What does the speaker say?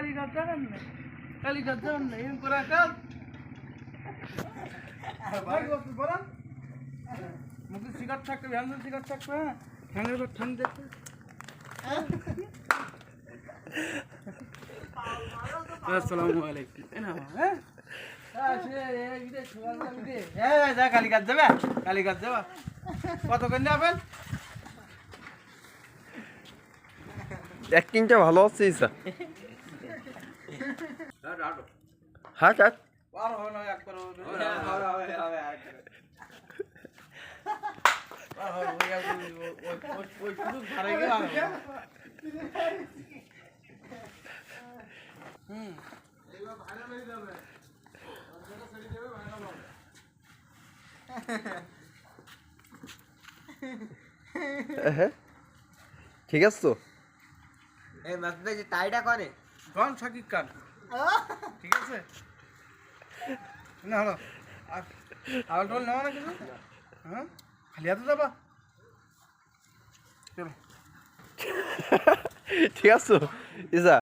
কালিঘাট যাবেন না? কালিঘাট যাবেন না? এরকম করে কাজ ভাই বলেন মুখে সিগারেট থাকবে ভ্যানজেল সিগারেট থাকবে হ্যাঁ ঠ্যাঙের উপর ঠ্যাং দেখবে আসসালামু আলাইকুম হ্যাঁ কালীঘাট যাবে কালীঘাট যাবা কত করে নেবেন অ্যাক্টিংটা ভালো হচ্ছে স্যার হ্যাঁ স্যার আর হবে না একবার ঠিক আছে তো এই মাসুদ যে টাইটা করে গান সাকিব খান ঠিক আছে না হলো আর টোল নেওয়া না কিছু হ্যাঁ খালি হাতে যাবা চলো ঠিক আছে তো ইসা